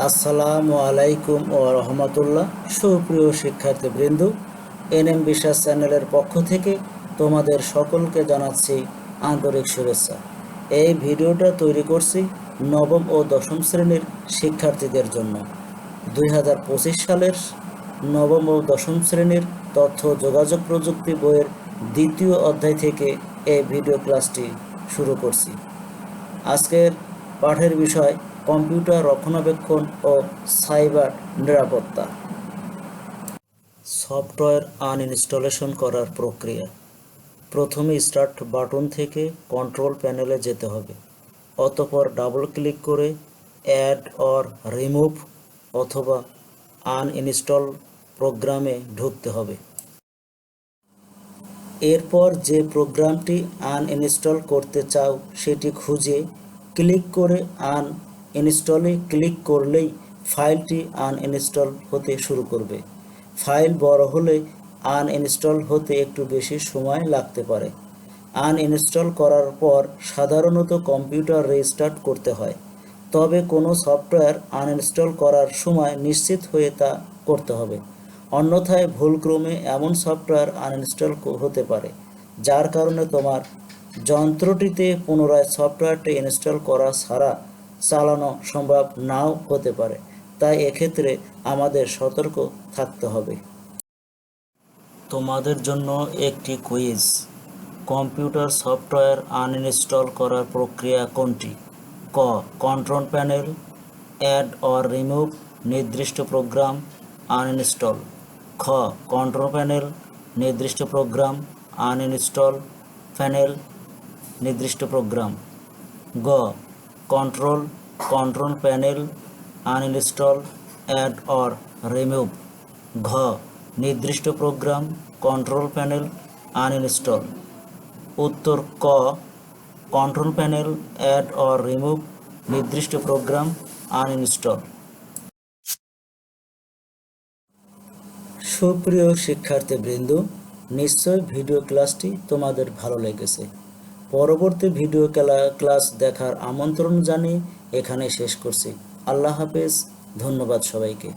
আসসালামু আলাইকুম ও রহমতুল্লাহ। সুপ্রিয় শিক্ষার্থীবৃন্দ, এনএম বিশ্বাস চ্যানেলের পক্ষ থেকে তোমাদের সকলকে জানাচ্ছি আন্তরিক শুভেচ্ছা। এই ভিডিওটা তৈরি করছি নবম ও দশম শ্রেণীর শিক্ষার্থীদের জন্য। 2025 সালের নবম ও দশম শ্রেণীর তথ্য যোগাযোগ প্রযুক্তি বইয়ের দ্বিতীয় অধ্যায় থেকে এই ভিডিও ক্লাসটি শুরু করছি। আজকের পাঠের বিষয় কম্পিউটার রক্ষণাবেক্ষণ ও সাইবার নিরাপত্তা। সফটওয়্যার আনইনস্টলেশন করার প্রক্রিয়া। প্রথমে স্টার্ট বাটন থেকে কন্ট্রোল প্যানেলে যেতে হবে, অতঃপর ডাবল ক্লিক করে অ্যাড অর রিমুভ অথবা আনইনস্টল প্রোগ্রামে ঢুকতে হবে। এরপর যে প্রোগ্রামটি আনইনস্টল করতে চাও সেটি খুঁজে ক্লিক করে আনইনস্টলে ক্লিক করলেই ফাইলটি আনইনস্টল হতে শুরু করবে। ফাইল বড় হলে আনইনস্টল হতে একটু বেশি সময় লাগতে পারে। আনইনস্টল করার পর সাধারণত কম্পিউটার রিস্টার্ট করতে হয়, তবে কোনো সফটওয়্যার আনইনস্টল করার সময় নিশ্চিত হয়ে তা করতে হবে। অন্যথায় ভুলক্রমে এমন সফটওয়্যার আনইনস্টল হতে পারে যার কারণে তোমার যন্ত্রটিতে পুনরায় সফটওয়্যারটি ইনস্টল করা ছাড়া চালানো সম্ভব নাও হতে পারে। তাই এক্ষেত্রে আমাদের সতর্ক থাকতে হবে। তোমাদের জন্য একটি কুইজ। কম্পিউটার সফটওয়্যার আনইনস্টল করার প্রক্রিয়া কোনটি? ক. Control panel, add or remove নির্দিষ্ট প্রোগ্রাম আনইনস্টল। খ. কন্ট্রোল প্যানেল নির্দিষ্ট প্রোগ্রাম আনইনস্টল প্যানেল নির্দিষ্ট প্রোগ্রাম। গ. Control panel uninstall add or remove. ঘ. নির্দিষ্ট প্রোগ্রাম কন্ট্রোল প্যানেল আনইনস্টল। উত্তর ক. Control panel add or remove নির্দিষ্ট প্রোগ্রাম আনইনস্টল। সুপ্রিয় শিক্ষার্থীবৃন্দ, নিশ্চয় ভিডিও ক্লাসটি তোমাদের ভালো লেগেছে। পরবর্তী ভিডিও ক্লাস দেখার আমন্ত্রণ জানিয়ে এখানে শেষ করছি। আল্লাহ হাফেজ। ধন্যবাদ সবাইকে।